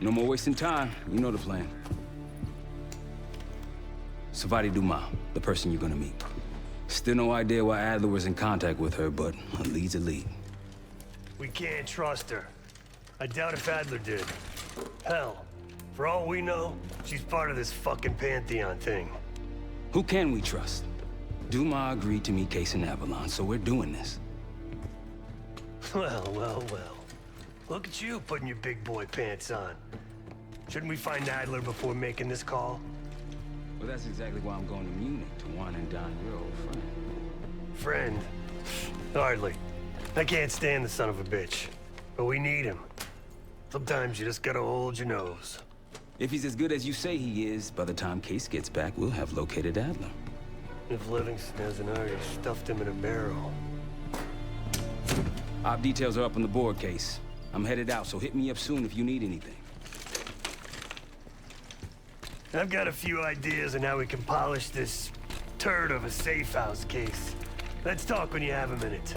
No more wasting time. You know the plan. Savati Dumas, the person you're gonna meet. Still no idea why Adler was in contact with her, but a lead's a lead. We can't trust her. I doubt if Adler did. Hell, for all we know, she's part of this fucking Pantheon thing. Who can we trust? Dumas agreed to meet Case in Avalon, so we're doing this. Well, well, well. Look at you putting your big boy pants on. Shouldn't we find Adler before making this call? Well, that's exactly why I'm going to Munich, to wine and dine your old friend. Friend? Hardly. I can't stand the son of a bitch. But we need him. Sometimes you just gotta hold your nose. If he's as good as you say he is, by the time Case gets back, we'll have located Adler. If Livingston hasn't already stuffed him in a barrel. Op details are up on the board, Case. I'm headed out, so hit me up soon if you need anything. I've got a few ideas on how we can polish this turd of a safe house case. Let's talk when you have a minute.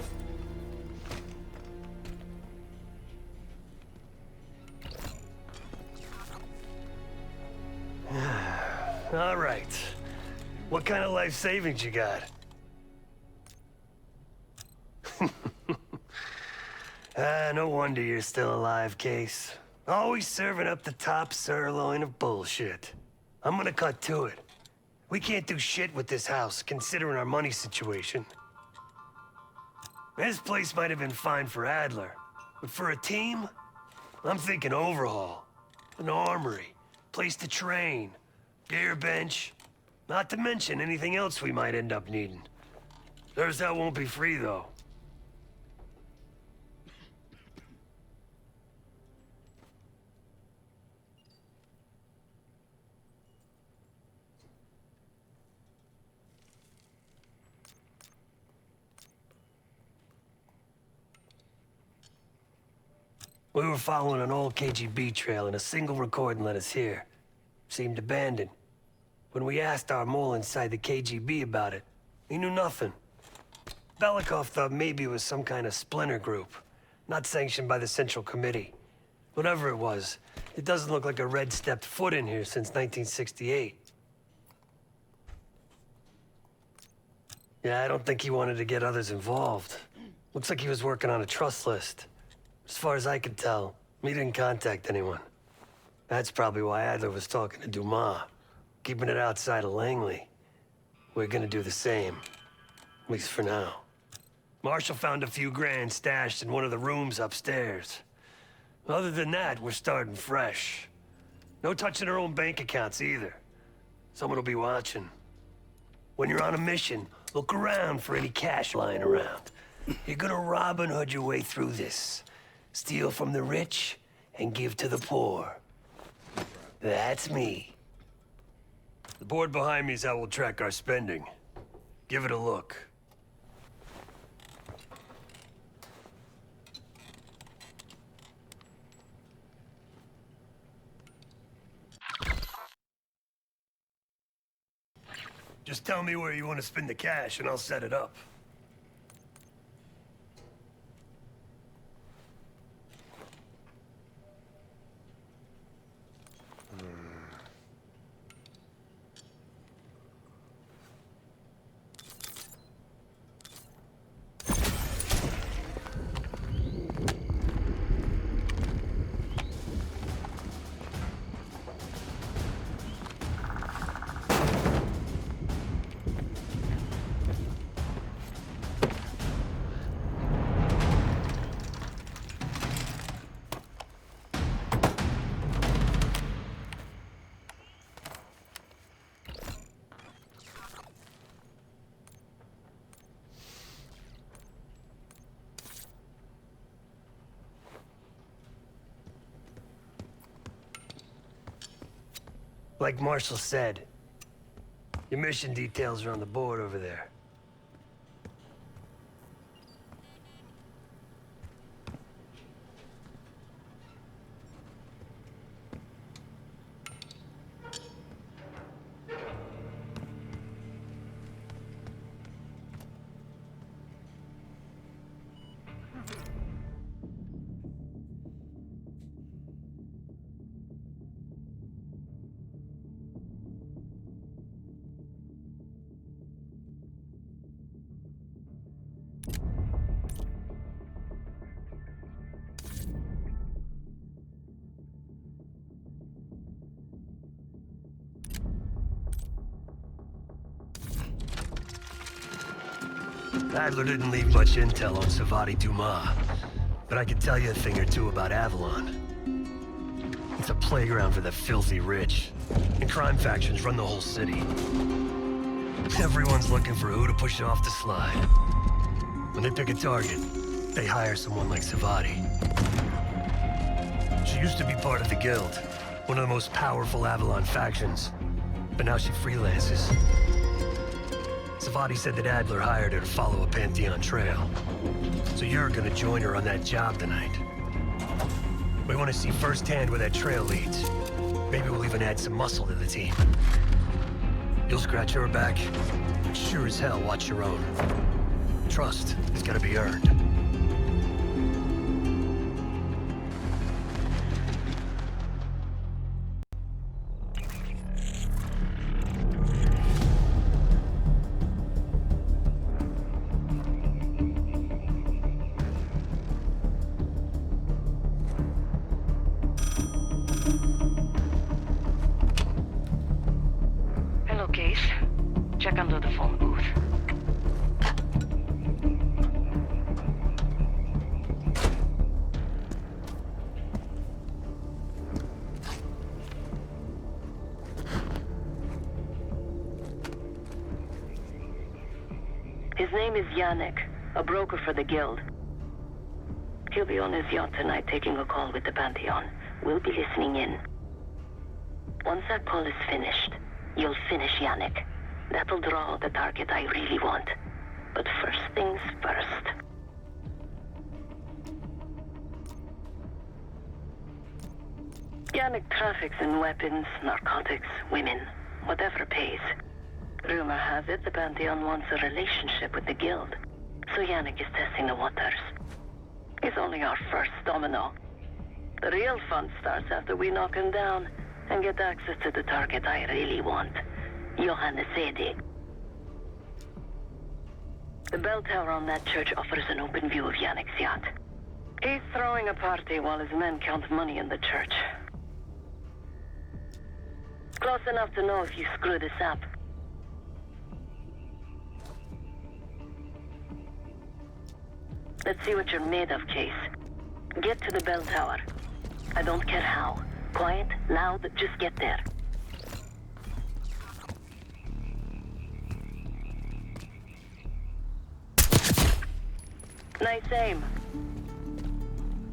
All right. What kind of life savings you got? No wonder you're still alive, Case. Always serving up the top sirloin of bullshit. I'm gonna cut to it. We can't do shit with this house, considering our money situation. This place might have been fine for Adler, but for a team, I'm thinking overhaul. An armory, place to train, gear bench, not to mention anything else we might end up needing. There's that won't be free, though. We were following an old KGB trail and a single recording led us here. Seemed abandoned. When we asked our mole inside the KGB about it, he knew nothing. Belikov thought maybe it was some kind of splinter group, not sanctioned by the Central Committee. Whatever it was, it doesn't look like a Red stepped foot in here since 1968. Yeah, I don't think he wanted to get others involved. Looks like he was working on a trust list. As far as I could tell, he didn't contact anyone. That's probably why Adler was talking to Dumas, keeping it outside of Langley. We're gonna do the same, at least for now. Marshall found a few grand stashed in one of the rooms upstairs. Other than that, we're starting fresh. No touching our own bank accounts either. Someone will be watching. When you're on a mission, look around for any cash lying around. You're gonna Robin Hood your way through this. Steal from the rich and give to the poor. That's me. The board behind me is how we'll track our spending. Give it a look. Just tell me where you want to spend the cash and I'll set it up. Like Marshall said, your mission details are on the board over there. Adler didn't leave much intel on Savati Dumas, but I could tell you a thing or two about Avalon. It's a playground for the filthy rich, and crime factions run the whole city. Everyone's looking for who to push off the slide. When they pick a target, they hire someone like Savati. She used to be part of the Guild, one of the most powerful Avalon factions, but now she freelances. Savati said that Adler hired her to follow a Pantheon trail. So you're gonna join her on that job tonight. We want to see firsthand where that trail leads. Maybe we'll even add some muscle to the team. You'll scratch her back, but sure as hell watch your own. Trust is gonna be earned. Check under the phone booth. His name is Yannick, a broker for the Guild. He'll be on his yacht tonight taking a call with the Pantheon. We'll be listening in. Once that call is finished, you'll finish Yannick. That'll draw the target I really want. But first things first. Yannick traffics in weapons, narcotics, women, whatever pays. Rumor has it the Pantheon wants a relationship with the Guild, so Yannick is testing the waters. He's only our first domino. The real fun starts after we knock him down and get access to the target I really want. Johannes Edi. The bell tower on that church offers an open view of Yannick's yacht. He's throwing a party while his men count money in the church. Close enough to know if you screw this up. Let's see what you're made of, Case. Get to the bell tower. I don't care how. Quiet, loud, just get there. Nice aim.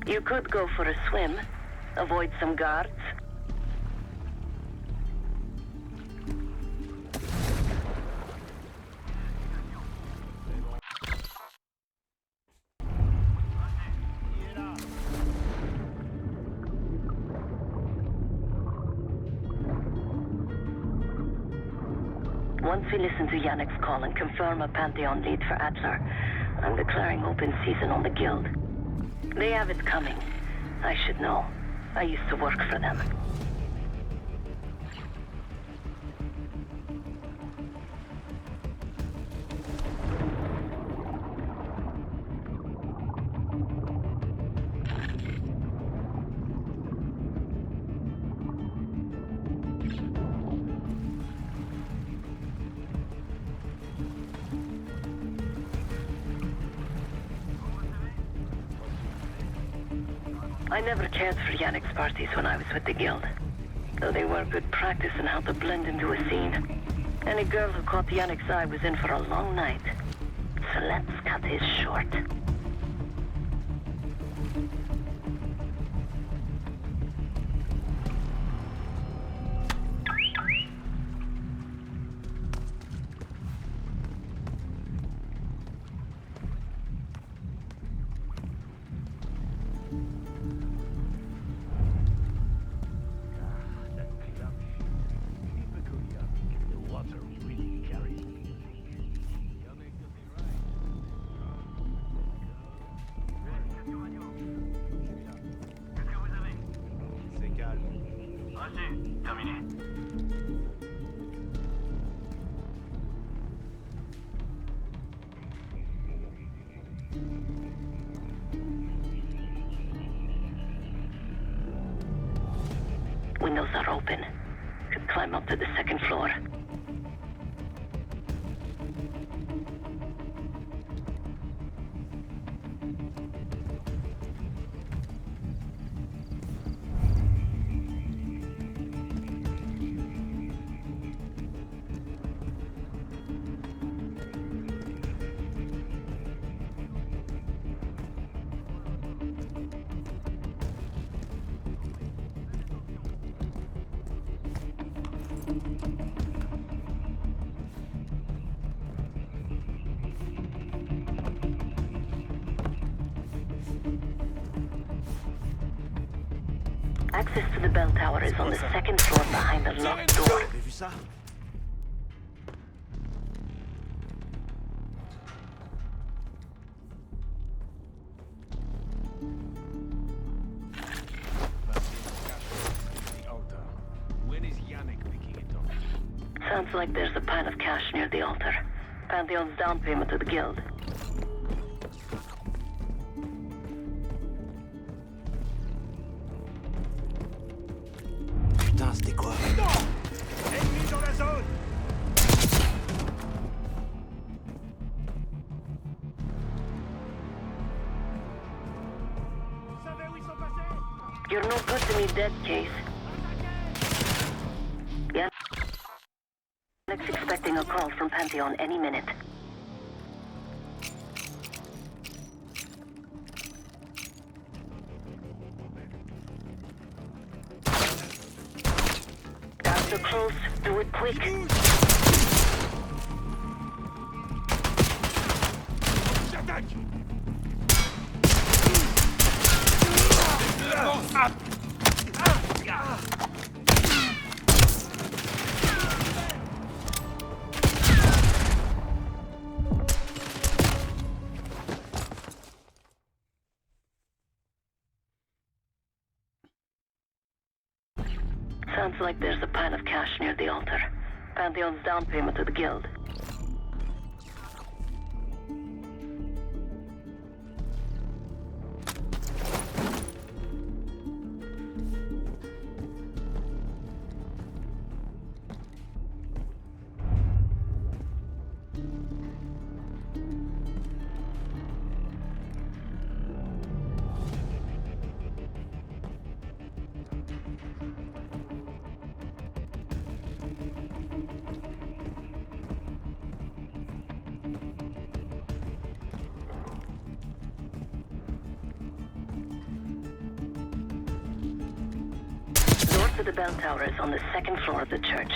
You could go for a swim, avoid some guards. Once we listen to Yannick's call and confirm a Pantheon lead for Adler, I'm declaring open season on the Guild. They have it coming. I should know. I used to work for them. I never cared for Yannick's parties when I was with the Guild, though they were good practice in how to blend into a scene. Any girl who caught Yannick's eye was in for a long night, so let's cut his short. Windows are open. Could climb up to the second floor. Access to the bell tower is on the second floor behind the locked door. Avez vu ça? When is Yannick picking it up? Sounds like there's a pile of cash near the altar. Pantheon's down payment to the guild. Putain, c'était quoi? Ennemi dans la zone! Vous savez où ils sont passés? You're no good to me, dead case. Yannick's expecting a call from Pantheon any minute. Guards are close. Do it quick. J'attaque! Sounds like there's a pile of cash near the altar. Pantheon's down payment to the guild. To the bell tower is on the second floor of the church.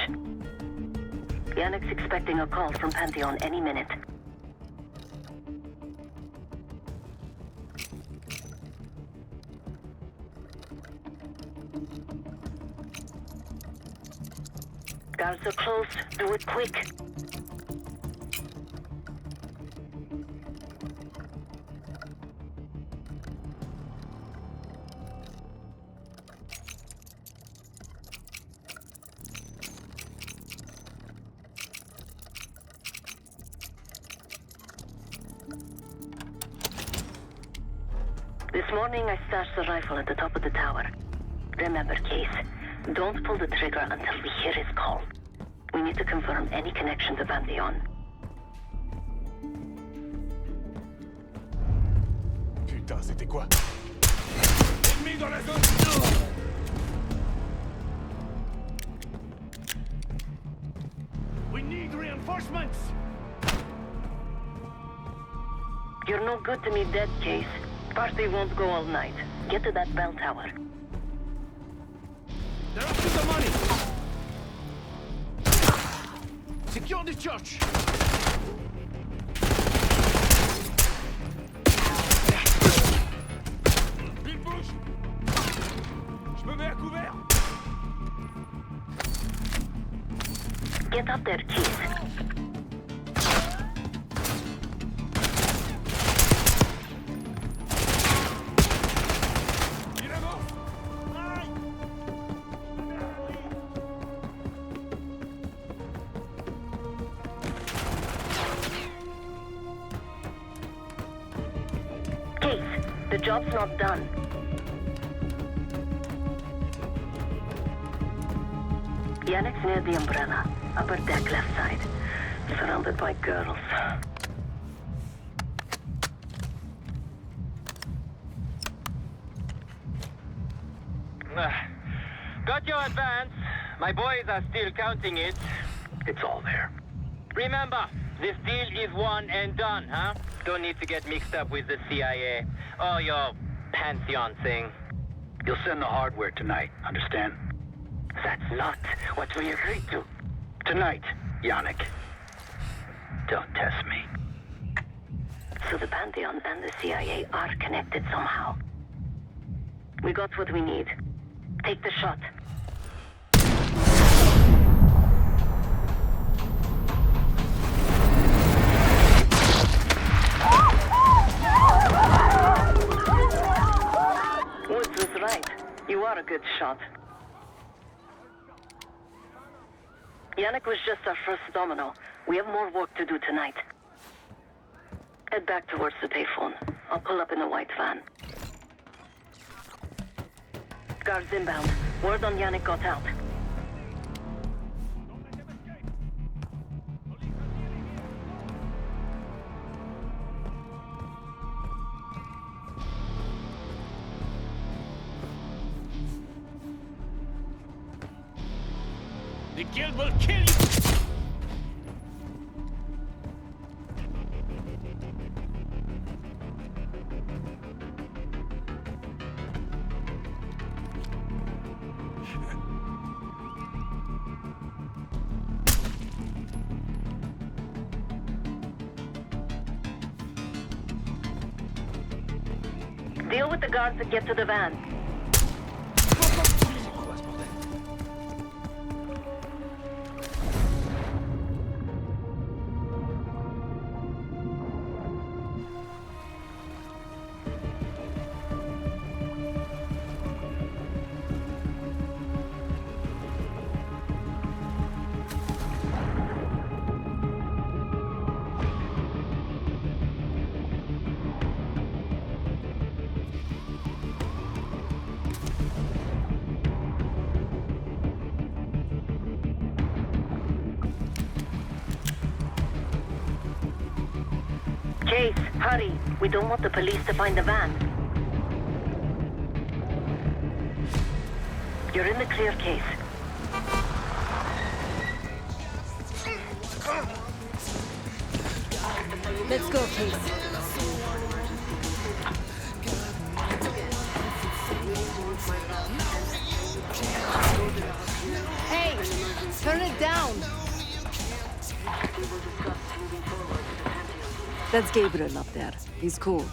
Yannick's expecting a call from Pantheon any minute. Guards are close. Do it quick. This morning I stashed the rifle at the top of the tower. Remember, Case, don't pull the trigger until we hear his call. We need to confirm any connection to Pantheon. Putain, c'était quoi? Ennemi dans la zone! We need reinforcements! You're no good to me, dead, Case. Party won't go all night. Get to that bell tower. They're up to the money! Secure the church! Il bouge! Je me mets à couvert! Get up there, Case. The job's not done. Yannick's near the umbrella, upper deck left side, surrounded by girls. Got your advance. My boys are still counting it. It's all there. Remember, this deal is one and done, huh? Don't need to get mixed up with the CIA or your Pantheon thing. You'll send the hardware tonight, understand? That's not what we agreed to. Tonight, Yannick. Don't test me. So the Pantheon and the CIA are connected somehow. We got what we need. Take the shot. Woods was right. You are a good shot. Yannick was just our first domino. We have more work to do tonight. Head back towards the payphone. I'll pull up in a white van. Guards inbound. Word on Yannick got out. The guild will kill you! Deal with the guards and get to the van. Case, hurry. We don't want the police to find the van. You're in the clear, Case. Let's go, Case. Hey! Turn it down! That's Gabriel up there. He's cool.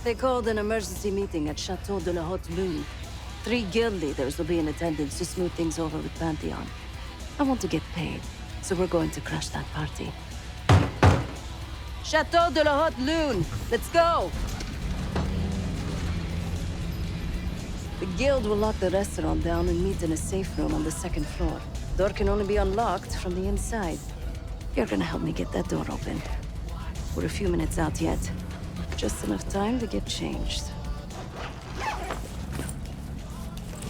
They called an emergency meeting at Chateau de la Haute Lune. 3 guild leaders will be in attendance to smooth things over with Pantheon. I want to get paid, so we're going to crash that party. Chateau de la Haute Lune! Let's go! The guild will lock the restaurant down and meet in a safe room on the 2nd floor. Door can only be unlocked from the inside. You're gonna help me get that door open. We're a few minutes out yet. Just enough time to get changed.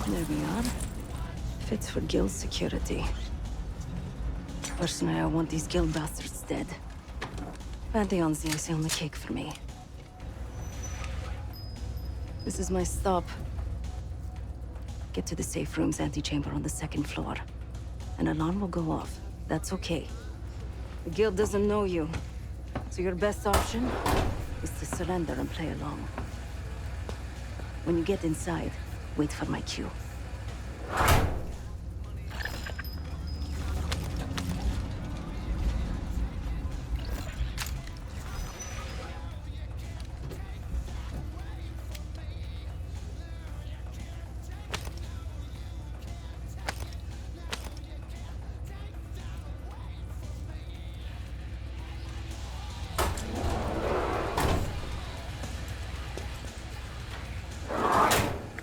There we are. Fits for guild security. Personally, I want these guild bastards dead. Pantheon's the icing on the cake for me. This is my stop. Get to the safe room's antechamber on the 2nd floor. An alarm will go off. That's okay. The guild doesn't know you, so your best option is to surrender and play along. When you get inside, wait for my cue.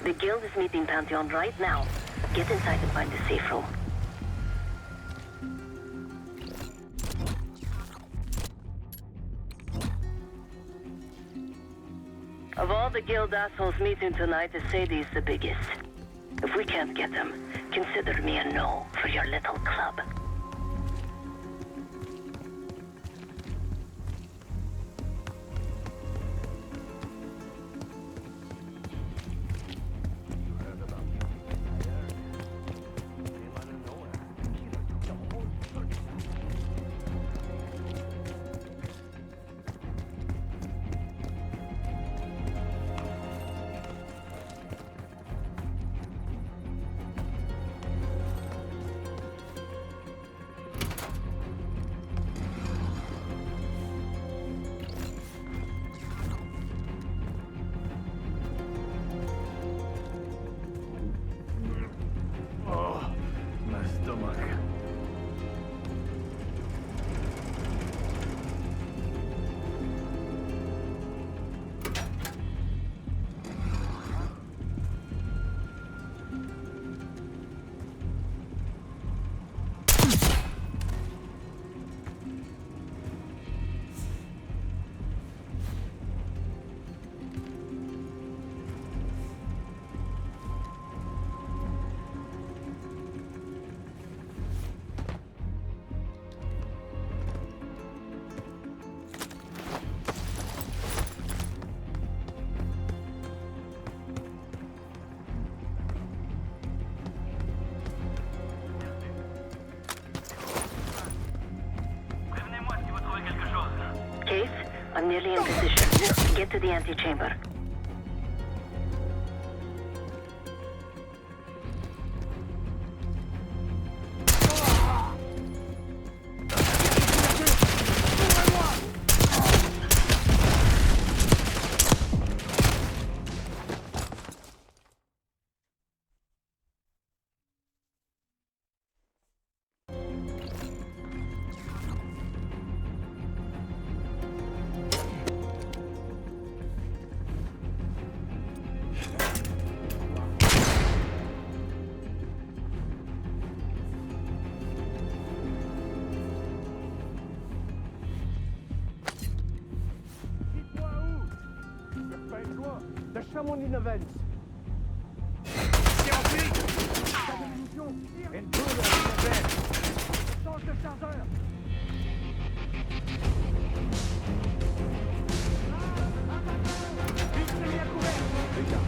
The guild is meeting Pantheon right now. Get inside and find the safe room. Of all the guild assholes meeting tonight, Sadie's the biggest. If we can't get them, consider me a no for your little club. nearly in position. Get to the antechamber. Dites-moi où? Sur pas être loin. De Chamonix-Nevens. C'est rempli. Pas de munitions. Une poudre à Nevens. Change de chargeur. Vite, c'est mis à couvert. Les gars.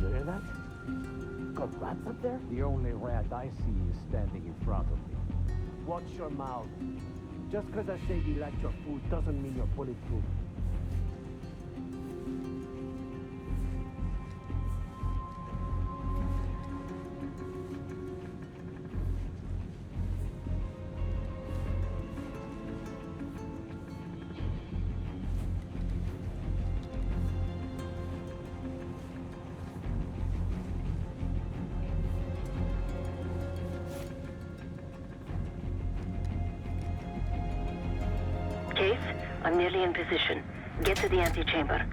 You hear that? Got rats up there? The only rat I see is standing in front of me. Watch your mouth. Just because I say you like your food doesn't mean you're bulletproof. Case, I'm nearly in position. Get to the antechamber.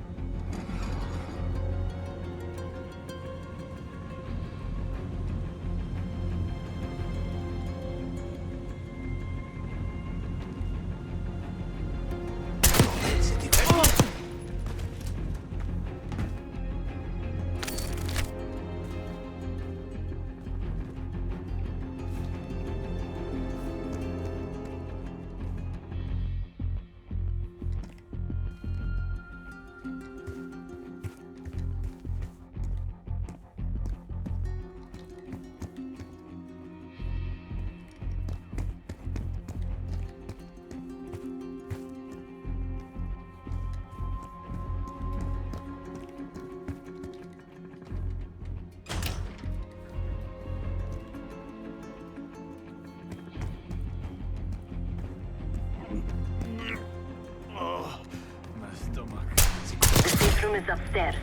The safe room is upstairs.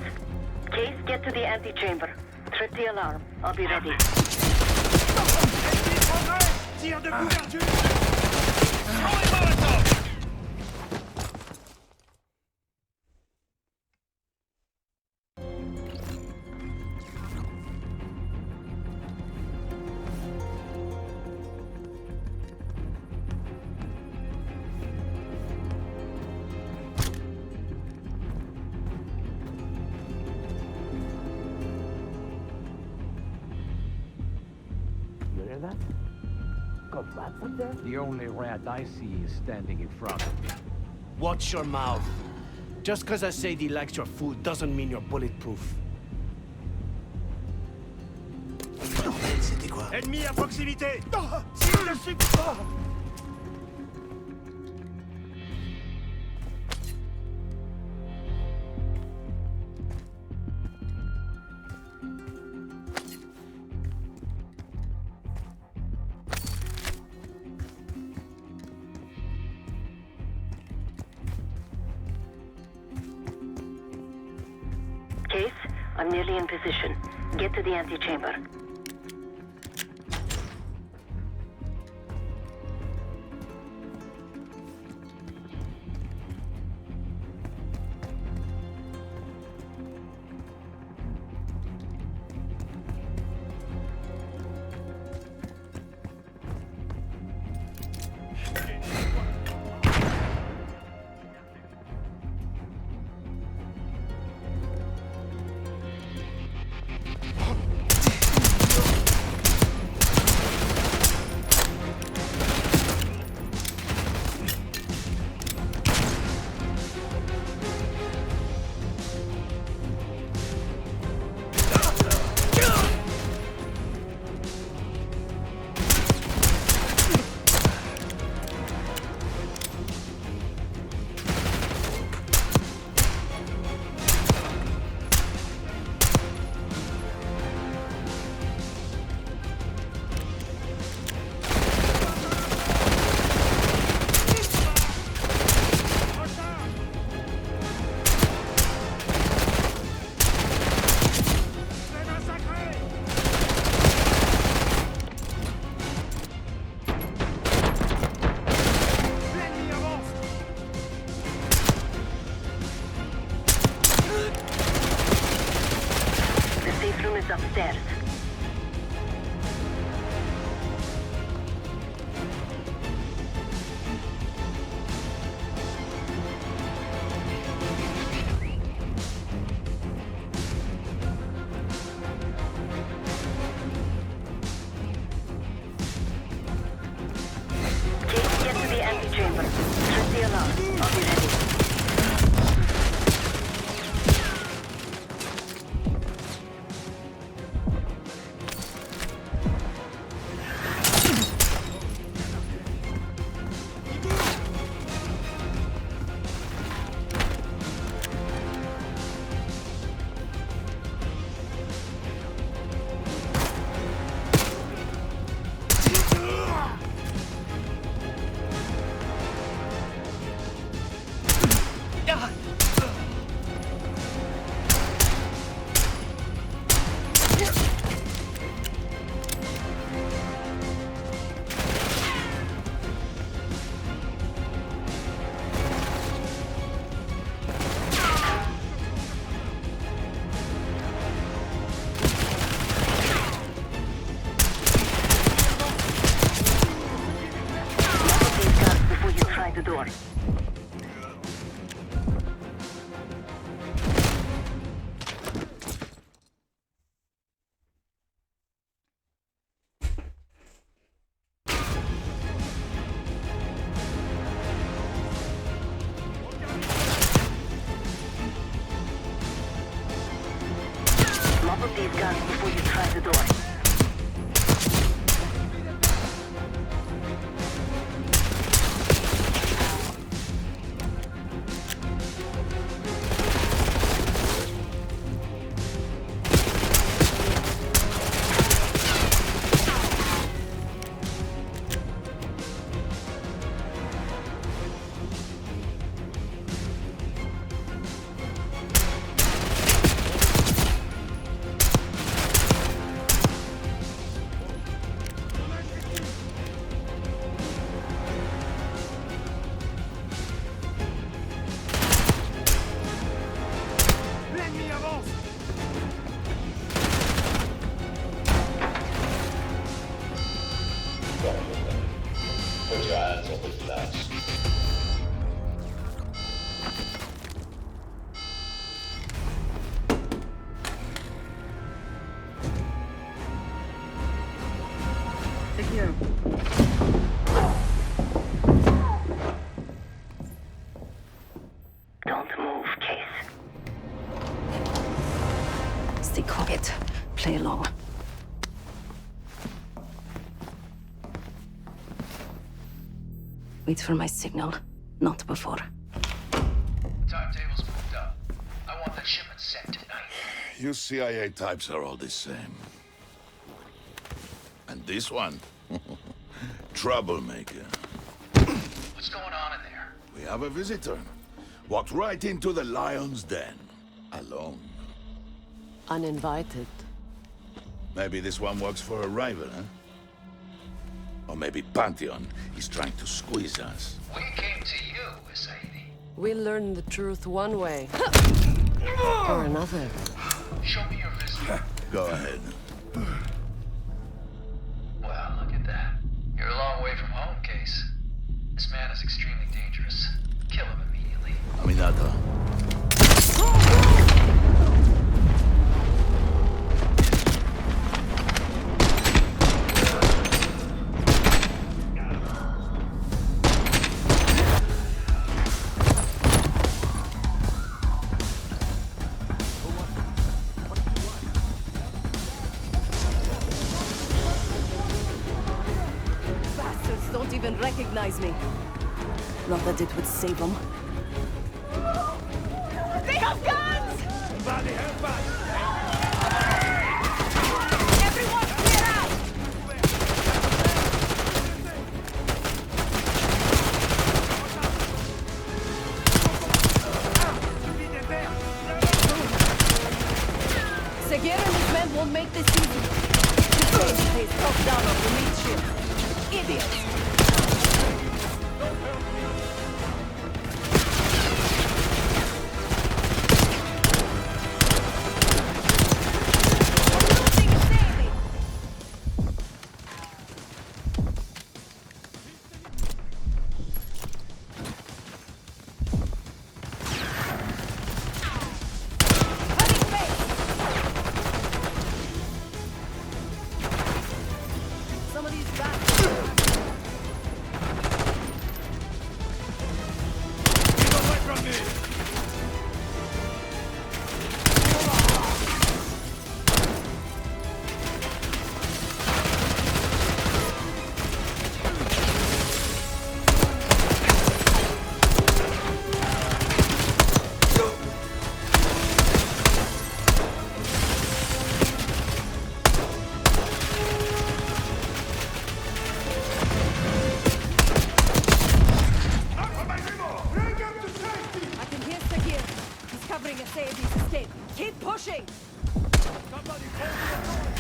Case, get to the antechamber. Trip the alarm. I'll be ready. Tire de couverture. Prends les Molotov. You hear that? Got rats up there? The only rat I see is standing in front of me. Watch your mouth. Just because I say he likes your food doesn't mean you're bulletproof. C'était quoi? Ennemi à proximité. Cible dessus. I'm nearly in position. Get to the antechamber. Upstairs. Get to the antechamber. Trip the alarm. I'll be ready. The door. Mop up these guns before you try the door. Put your hands on the glass. Secure. Don't move, Case. Stay quiet. Play along. Wait for my signal, not before. Timetable's moved up. I want that shipment sent tonight. You CIA types are all the same. And this one? Troublemaker. What's going on in there? We have a visitor. Walked right into the lion's den. Alone. Uninvited. Maybe this one works for a rival, huh? Or maybe Pantheon is trying to squeeze us. We came to you, Sadie. We learn the truth one way. Or another. Show me your visitor. Go ahead. Well, look at that. You're a long way from home, Case. This man is extremely dangerous. Kill him immediately. Aminata. Bastards don't even recognize me. Not that it would save them. They have guns! Somebody help us! Everyone clear out! Seguir and his men won't make this easy. This place pays top dollar for meat ship. Idiots! Some of these bastards. Keep away from me! I can hear Sagir. He's covering Asayedi's estate. Keep pushing! Somebody call the authorities!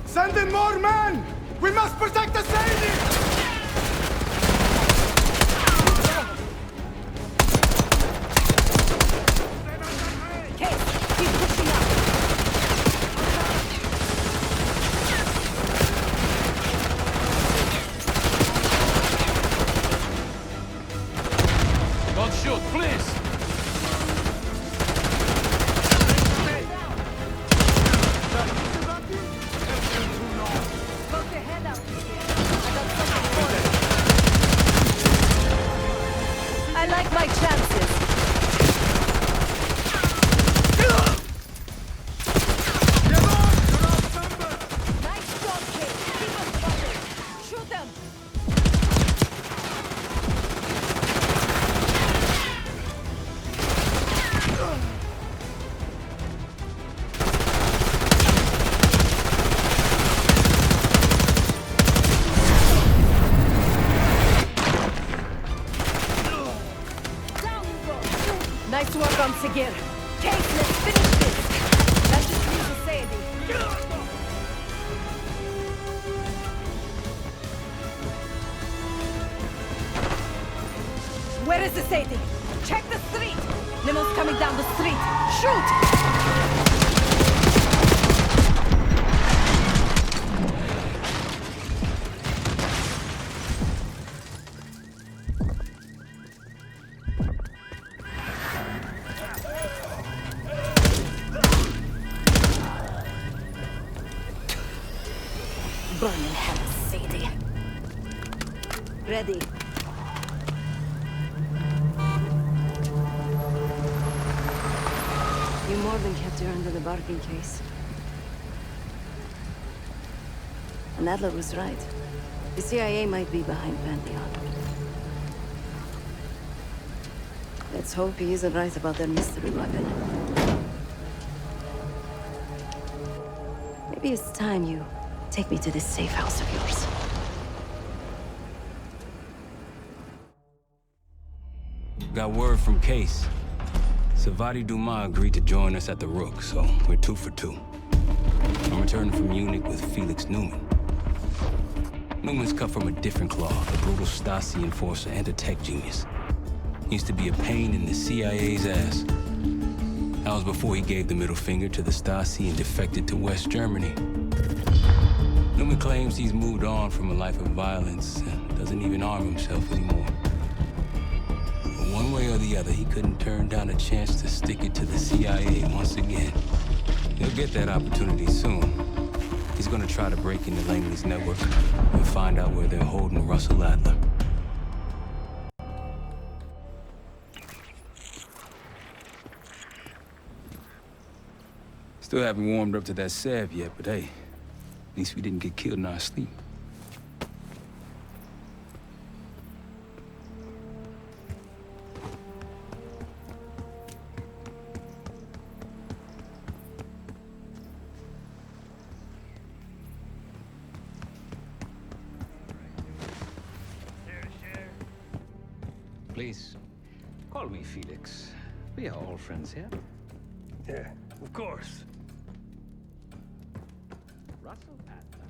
Send in more men! We must protect the Sadie! Case, keep pushing up! Don't shoot, please! Poke your head out, Sagir. I got something for you. I like my chances. Nice job, Case. Keep us covered. Shoot them! Down you go! Nice work on Sagir. Case, let's finish this. That just leaves Asayedi. Where is Asayedi? Check the street! Nimel's coming down the street. Shoot! Burn in hell, Sadie. Ready. You more than kept her under the bargain case. And Adler was right. The CIA might be behind Pantheon. Let's hope he isn't right about their mystery weapon. Maybe it's time you take me to this safe house of yours. Got word from Case. Savati Dumas agreed to join us at the Rook, so we're 2 for 2. I'm returning from Munich with Felix Newman. Newman's cut from a different cloth, a brutal Stasi enforcer and a tech genius. He used to be a pain in the CIA's ass. That was before he gave the middle finger to the Stasi and defected to West Germany. Newman claims he's moved on from a life of violence and doesn't even arm himself anymore. But one way or the other, he couldn't turn down a chance to stick it to the CIA once again. He'll get that opportunity soon. He's gonna try to break into Langley's network and find out where they're holding Russell Adler. Still haven't warmed up to that salve yet, but hey, at least we didn't get killed in our sleep. Please, call me Felix. We are all friends here. Yeah, of course. Russell Adler.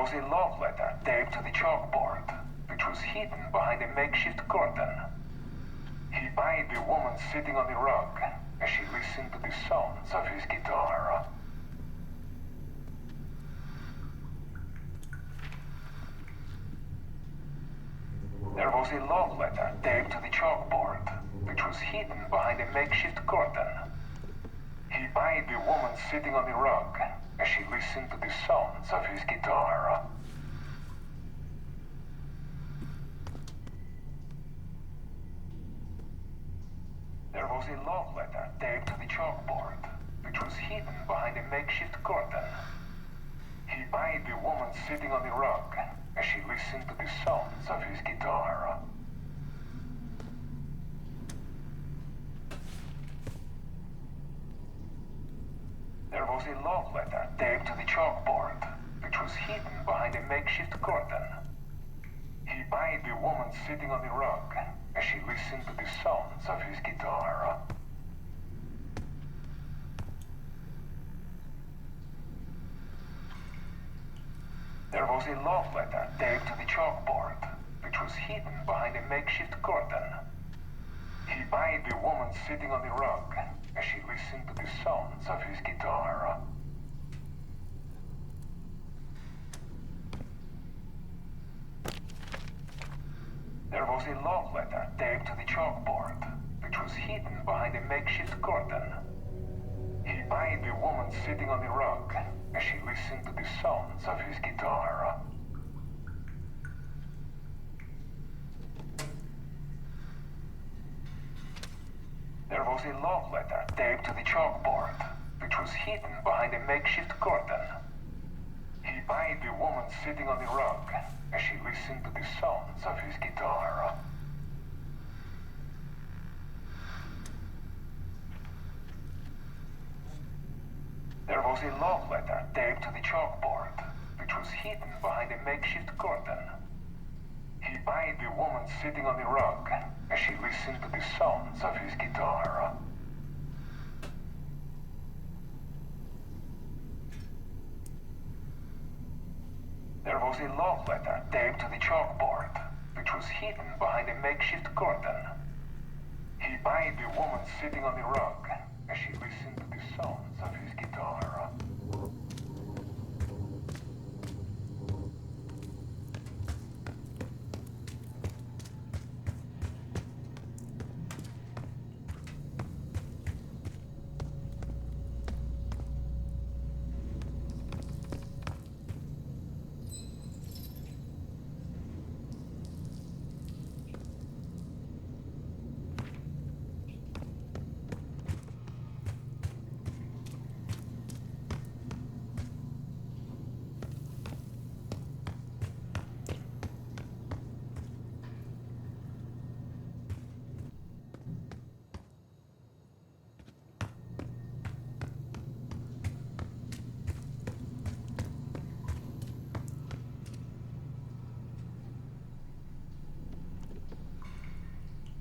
was a love letter taped to the chalkboard, which was hidden behind a makeshift curtain. He eyed the woman sitting on the rug as she listened to the sounds of his guitar. There was a love letter taped to the chalkboard, which was hidden behind a makeshift curtain. He eyed the woman sitting on the rug as she listened to the sounds of his guitar. There was a love letter taped to the chalkboard, which was hidden behind a makeshift curtain. He eyed the woman sitting on the rug as she listened to the sounds of his guitar. There was a love letter taped to the chalkboard, which was hidden behind a makeshift curtain. He eyed the woman sitting on the rug as she listened to the sounds of his guitar. There was a love letter taped to the chalkboard, which was hidden behind a makeshift curtain. He eyed the woman sitting on the rug as she listened to the sounds of his guitar. There was a love letter taped to the chalkboard, which was hidden behind a makeshift curtain. He eyed the woman sitting on the rug as she listened to the sounds of his guitar. There was a love letter taped to the chalkboard, which was hidden behind a makeshift curtain. He eyed the woman sitting on the rug as she listened to the sounds of his guitar. There was a love letter taped to the chalkboard, which was hidden behind a makeshift curtain. He eyed the woman sitting on the rug as she listened to the sounds of his guitar. There was a love letter taped to the chalkboard, which was hidden behind a makeshift curtain. He eyed the woman sitting on the rug as she listened to the sounds of his guitar.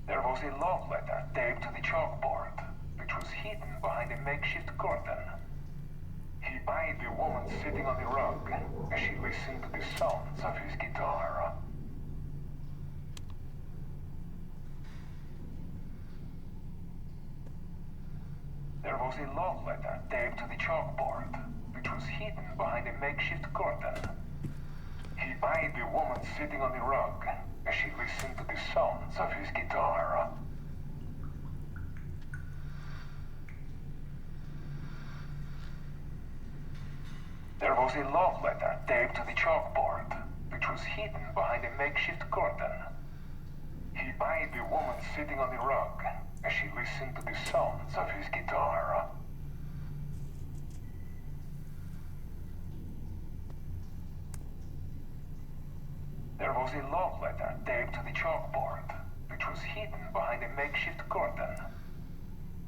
There was a love letter taped to the chalkboard, which was hidden behind a makeshift curtain. He eyed the woman sitting on the rug as she listened to the sounds of his guitar. There was a love letter taped to the chalkboard, which was hidden behind a makeshift curtain. He eyed the woman sitting on the rug as she listened to the sounds of his guitar. There was a love letter taped to the chalkboard, which was hidden behind a makeshift curtain. He eyed the woman sitting on the rug as she listened to the sounds of his guitar. There was a love letter taped to the chalkboard, which was hidden behind a makeshift curtain.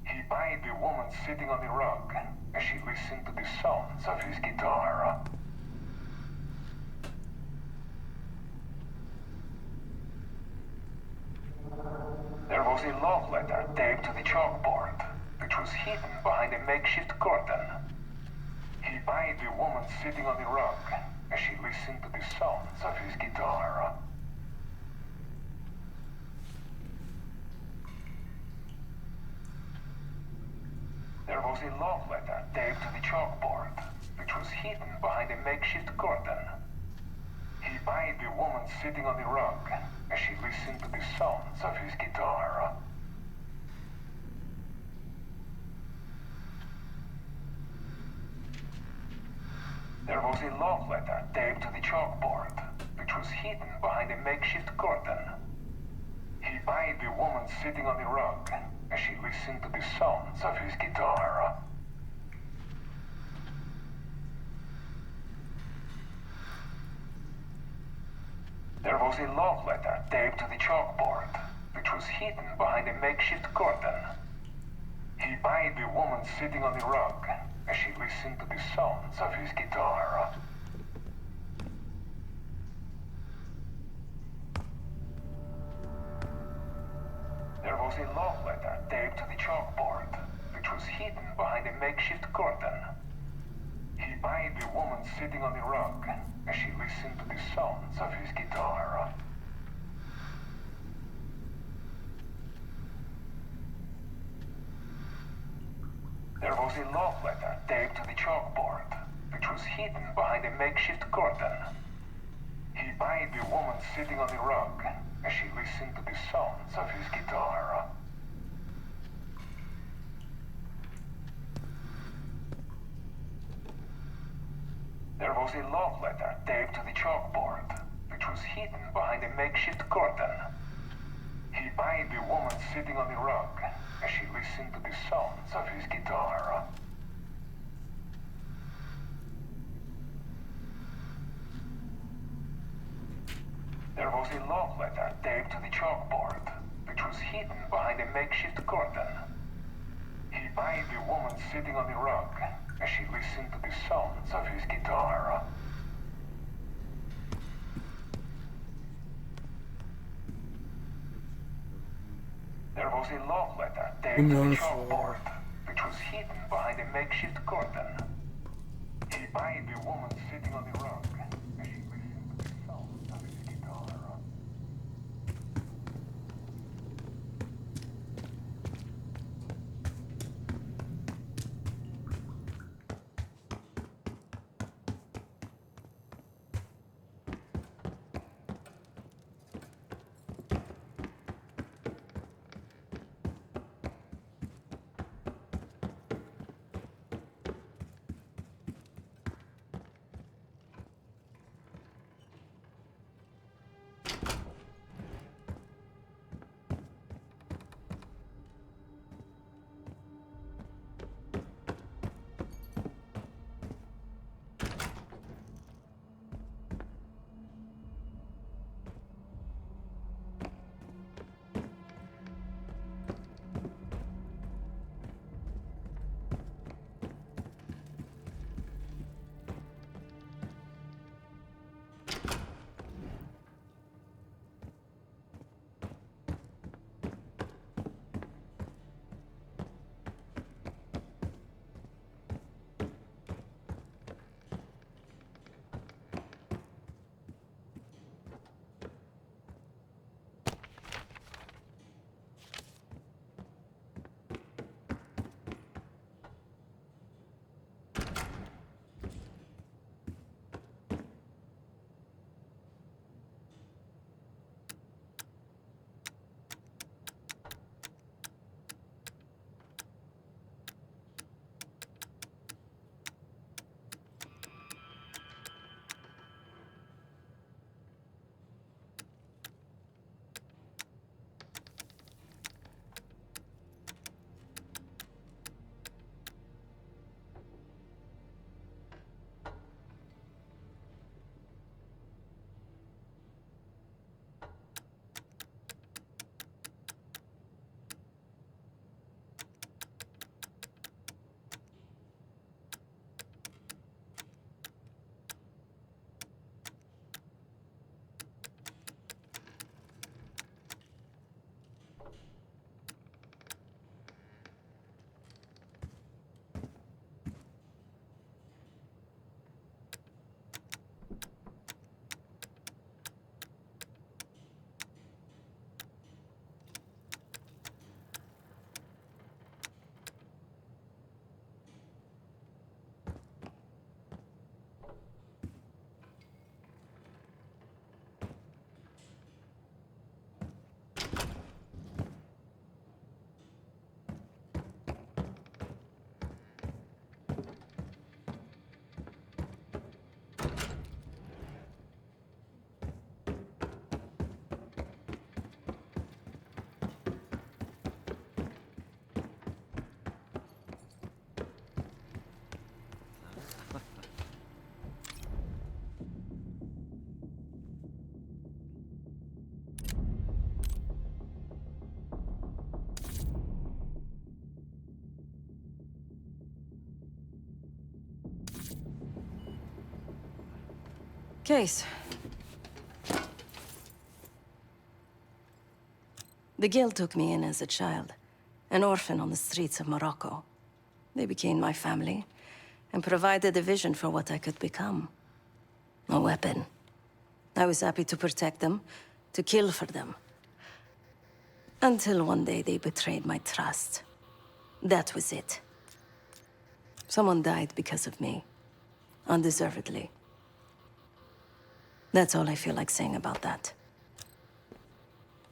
He eyed the woman sitting on the rug as she listened to the sounds of his guitar. There was a love letter taped to the chalkboard, which was hidden behind a makeshift curtain. He eyed the woman sitting on the rug as she listened to the sounds of his guitar. There was a love letter taped to the chalkboard, which was hidden behind a makeshift curtain. He eyed the woman sitting on the rug as she listened to the sounds of his guitar. There was a love letter taped to the chalkboard, which was hidden behind a makeshift curtain. He eyed the woman sitting on the rug as she listened to the sounds of his guitar. There was a love letter taped to the chalkboard, which was hidden behind a makeshift curtain. He eyed the woman sitting on the rug as she listened to the sounds of his guitar. There was a love letter taped to the chalkboard, which was hidden behind a makeshift curtain. He eyed the woman sitting on the rug as she listened to the sounds of his guitar. There was a love letter taped to the chalkboard, which was hidden behind a makeshift curtain. He eyed the woman sitting on the rug as she listened to the sounds of his guitar. There was a love letter taped to the chalkboard, which was hidden behind a makeshift curtain. He eyed the woman sitting on the rug as she listened to the sounds of his guitar. There was a love letter taped to the chalkboard, which was hidden behind a makeshift curtain. He eyed the woman sitting on the rug as she listened to the sounds of his guitar. There was a love letter taped to the chalkboard, which was hidden behind a makeshift curtain. He eyed the woman sitting on the rug as she listened to the sounds of his guitar. Case. The Guild took me in as a child, an orphan on the streets of Morocco. They became my family, and provided a vision for what I could become. A weapon. I was happy to protect them, to kill for them. Until one day they betrayed my trust. That was it. Someone died because of me. Undeservedly. That's all I feel like saying about that.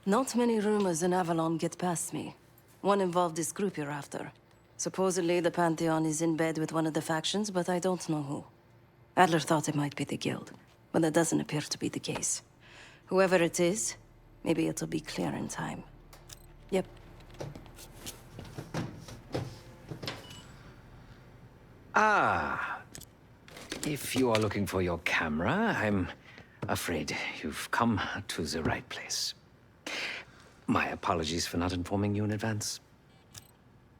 Not many rumors in Avalon get past me. One involved this group you're after. Supposedly, the Pantheon is in bed with one of the factions, but I don't know who. Adler thought it might be the Guild, but that doesn't appear to be the case. Whoever it is, maybe it'll be clear in time. Yep. Ah. If you are looking for your camera, I'm afraid you've come to the right place. My apologies for not informing you in advance.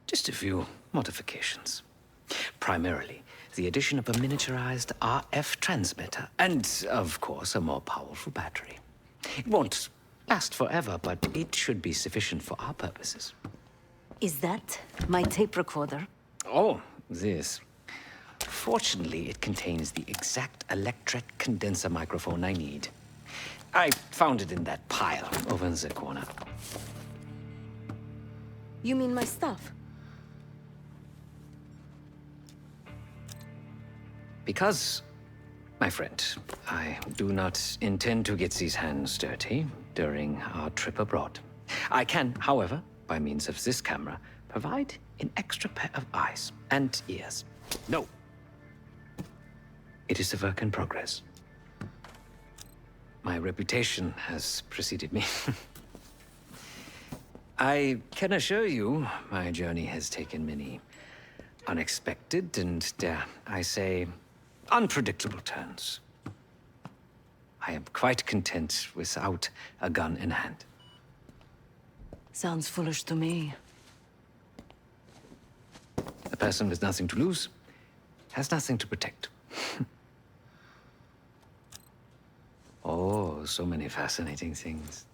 Just a few modifications. Primarily, the addition of a miniaturized RF transmitter, and, of course, a more powerful battery. It won't last forever, but it should be sufficient for our purposes. Is that my tape recorder? Oh, this. Fortunately, it contains the exact electret condenser microphone I need. I found it in that pile over in the corner. You mean my stuff? Because, my friend, I do not intend to get these hands dirty during our trip abroad. I can, however, by means of this camera, provide an extra pair of eyes and ears. No. It is a work in progress. My reputation has preceded me. I can assure you, my journey has taken many unexpected and, dare I say, unpredictable turns. I am quite content without a gun in hand. Sounds foolish to me. A person with nothing to lose has nothing to protect. Oh, so many fascinating things.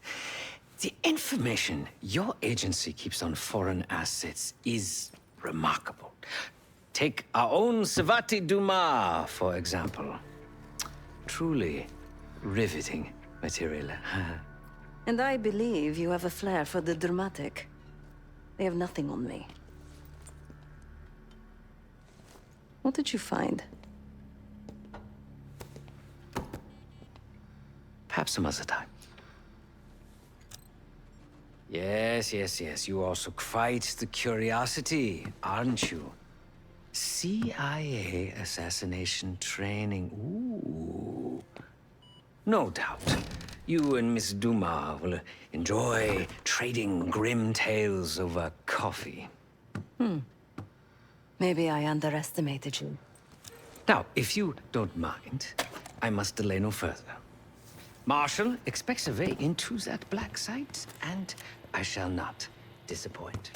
The information your agency keeps on foreign assets is remarkable. Take our own Savati Dumas, for example. Truly riveting material. And I believe you have a flair for the dramatic. They have nothing on me. What did you find? Perhaps some other time. Yes, yes, yes. You also quite the curiosity, aren't you? CIA assassination training. Ooh. No doubt. You and Miss Dumas will enjoy trading grim tales over coffee. Maybe I underestimated you. Now, if you don't mind, I must delay no further. Marshall expects a way into that black site, and I shall not disappoint.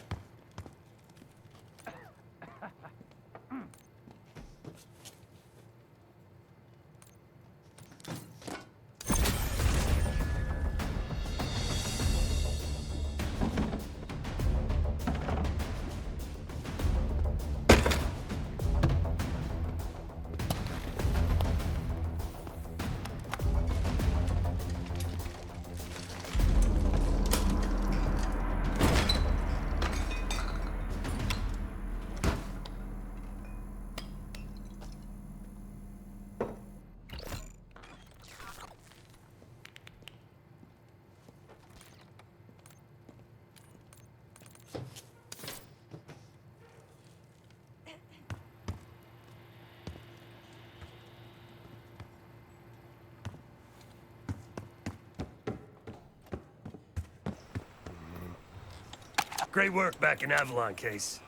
Great work back in Avalon, Case.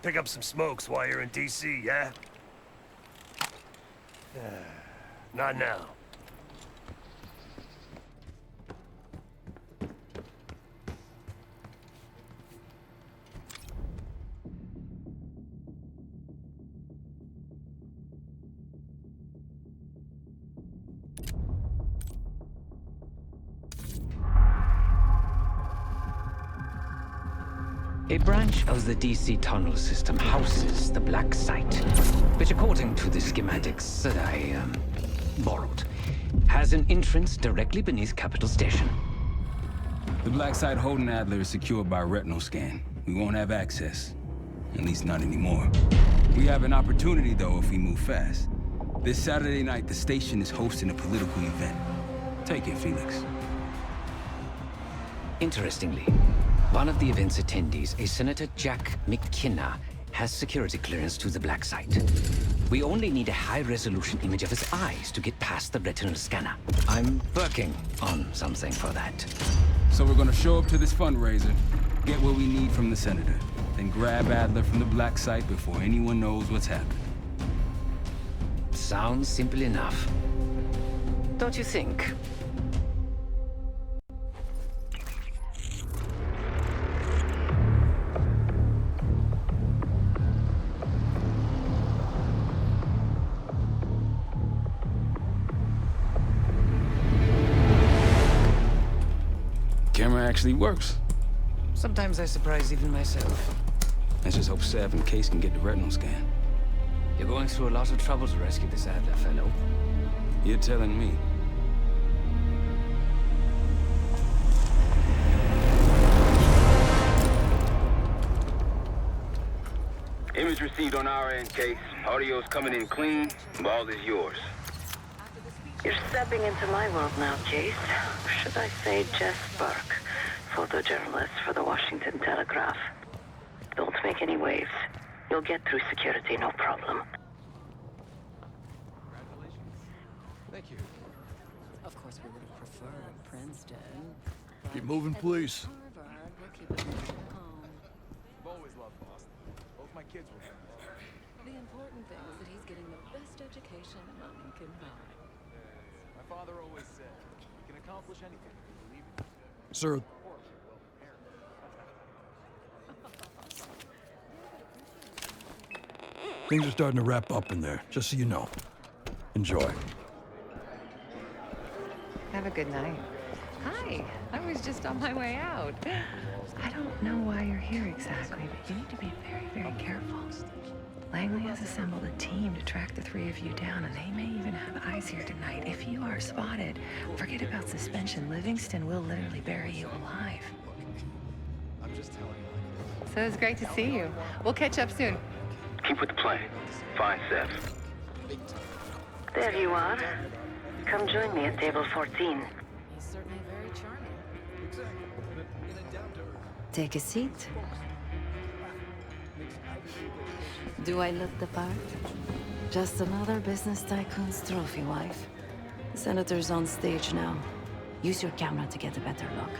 Pick up some smokes while you're in D.C., yeah? Not now. A branch of the DC tunnel system houses the Black Site, which according to the schematics that I borrowed, has an entrance directly beneath Capital Station. The Black Site holding Adler is secured by retinal scan. We won't have access. At least not anymore. We have an opportunity, though, if we move fast. This Saturday night, the station is hosting a political event. Take it, Felix. Interestingly, one of the event's attendees, a Senator Jack McKenna, has security clearance to the Black Site. We only need a high-resolution image of his eyes to get past the retinal scanner. I'm working on something for that. So we're gonna show up to this fundraiser, get what we need from the Senator, then grab Adler from the Black Site before anyone knows what's happened. Sounds simple enough. Don't you think? Camera actually works. Sometimes I surprise even myself. Let's just hope Sav and Case can get the retinal scan. You're going through a lot of trouble to rescue this Adler fellow. You're telling me. Image received on our end, Case. Audio's coming in clean. Ball is yours. You're stepping into my world now, Case. Should I say Jess Burke, photojournalist for the Washington Telegraph. Don't make any waves. You'll get through security, no problem. Thank you. Of course, we would have preferred Princeton. Keep moving, please. Harvard will keep it home. I've always loved Boston. Both my kids were from Boston. The important thing is that he's getting the best education money can buy. My father always said, you can accomplish anything if you believe in it. Sir. Things are starting to wrap up in there, just so you know. Enjoy. Have a good night. Hi, I was just on my way out. I don't know why you're here exactly, but you need to be very, very careful. Langley has assembled a team to track the three of you down, and they may even have eyes here tonight. If you are spotted, forget about suspension. Livingston will literally bury you alive. I'm just telling you. So it's great to see you. We'll catch up soon. Keep with the plan. Find Seth. There you are. Come join me at table 14. He's certainly very charming. Take a seat. Do I look the part? Just another business tycoon's trophy wife. The Senator's on stage now. Use your camera to get a better look.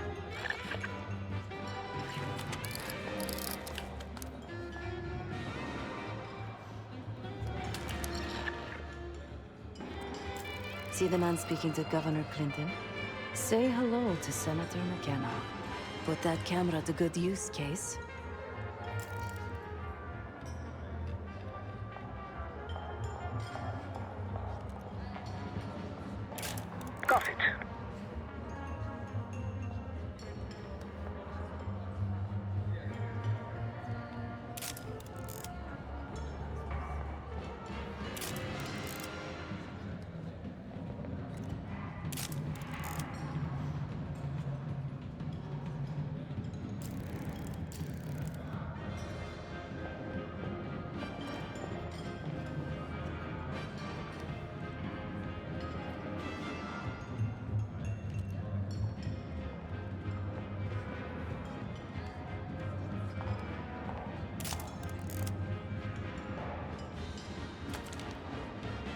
See the man speaking to Governor Clinton? Say hello to Senator McKenna. Put that camera to good use, Case. Got it.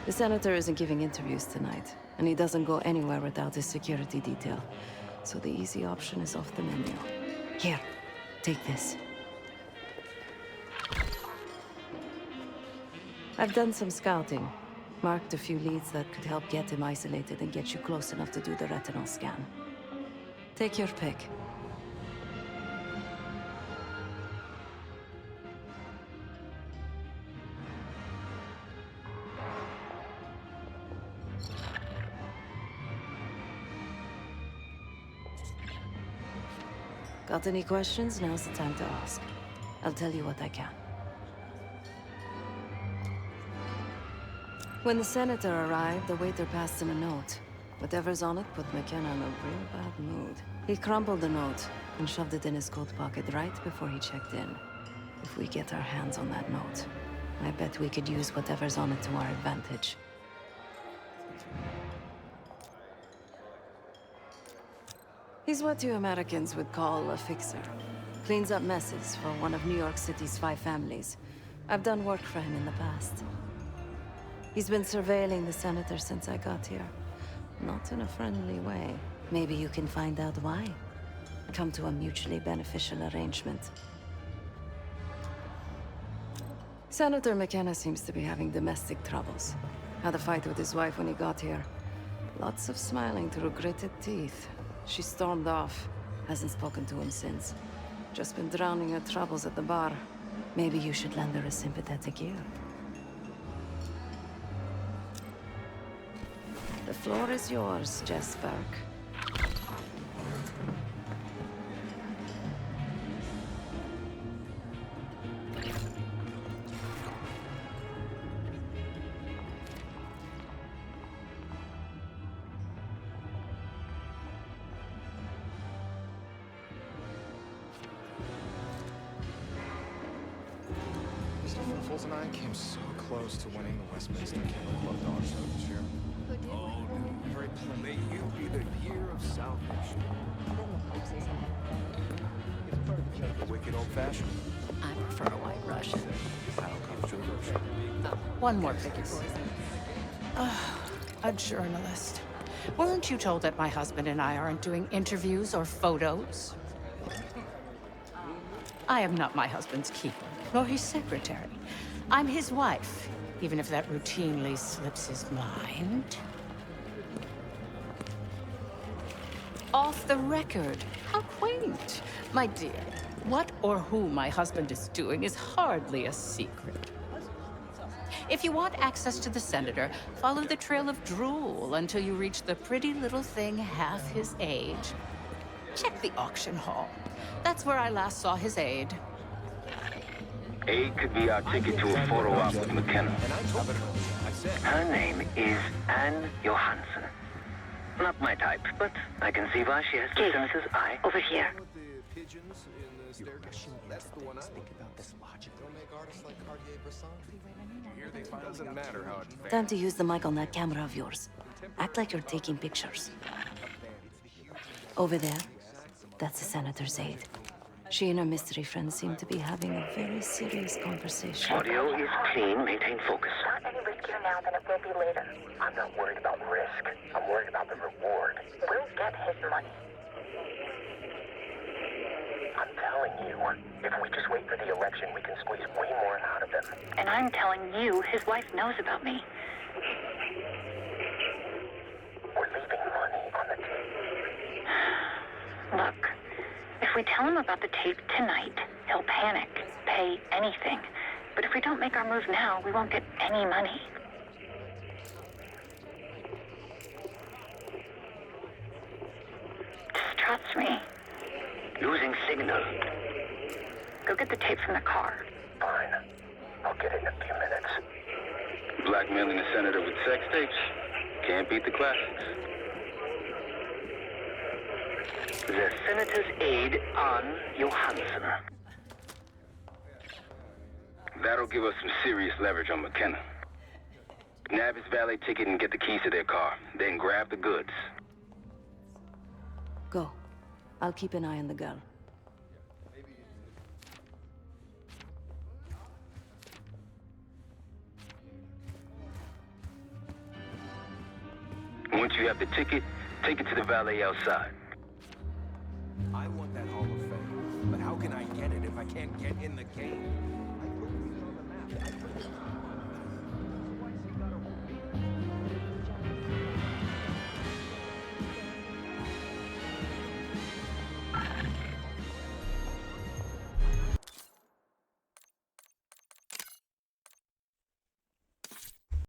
The Senator isn't giving interviews tonight, and he doesn't go anywhere without his security detail. So the easy option is off the menu. Here, take this. I've done some scouting. Marked a few leads that could help get him isolated and get you close enough to do the retinal scan. Take your pick. Got any questions? Now's the time to ask. I'll tell you what I can. When the senator arrived, the waiter passed him a note. Whatever's on it put McKenna in a real bad mood. He crumpled the note and shoved it in his coat pocket right before he checked in. If we get our hands on that note, I bet we could use whatever's on it to our advantage. He's what you Americans would call a fixer. Cleans up messes for one of New York City's 5 families. I've done work for him in the past. He's been surveilling the senator since I got here. Not in a friendly way. Maybe you can find out why. Come to a mutually beneficial arrangement. Senator McKenna seems to be having domestic troubles. Had a fight with his wife when he got here. Lots of smiling through gritted teeth. She stormed off. Hasn't spoken to him since. Just been drowning her troubles at the bar. Maybe you should lend her a sympathetic ear. The floor is yours, Jess Burke. Mr. Fuffles and I came so close to winning the Westminster Kennel Club dog show this year. Very may you be the year of salvation. The wicked old-fashioned. I prefer a white Russian. Controversial. One more, please. A journalist. Weren't you told that my husband and I aren't doing interviews or photos? I am not my husband's keeper, nor his secretary. I'm his wife, even if that routinely slips his mind. Off the record. How quaint. My dear, what or who my husband is doing is hardly a secret. If you want access to the senator, follow the trail of drool until you reach the pretty little thing half his age. Check the auction hall. That's where I last saw his aide. Aid could be our ticket to a photo op with McKenna. Her name is Anne Johansson. Not my type, but I can see why she has the senator's eye. Over here. That's the one I think about this logic. Don't make artists like Cartier-Bresson. Here they find doesn't matter how it Time to use the mic on that camera of yours. Act like you're taking pictures. Over there, that's the senator's aide. She and her mystery friend seem to be having a very serious conversation. Audio is clean, maintain focus. Not any riskier now than it will be later. I'm not worried about risk. I'm worried about the reward. We'll get his money. I'm telling you, if we just wait for the election, we can squeeze way more out of him. And I'm telling you, his wife knows about me. We're leaving money on the table. Look, if we tell him about the tape tonight, he'll panic, pay anything. But if we don't make our move now, we won't get any money. Just trust me. Losing signal. Go get the tape from the car. Fine. I'll get it in a few minutes. Blackmailing the senator with sex tapes? Can't beat the classics. The senator's aide, Anne Johansson. That'll give us some serious leverage on McKenna. Nab his valet ticket and get the keys to their car. Then grab the goods. Go. I'll keep an eye on the girl. Once you have the ticket, take it to the valet outside. I want that Hall of Fame, but how can I get it if I can't get in the game? I put things on the map.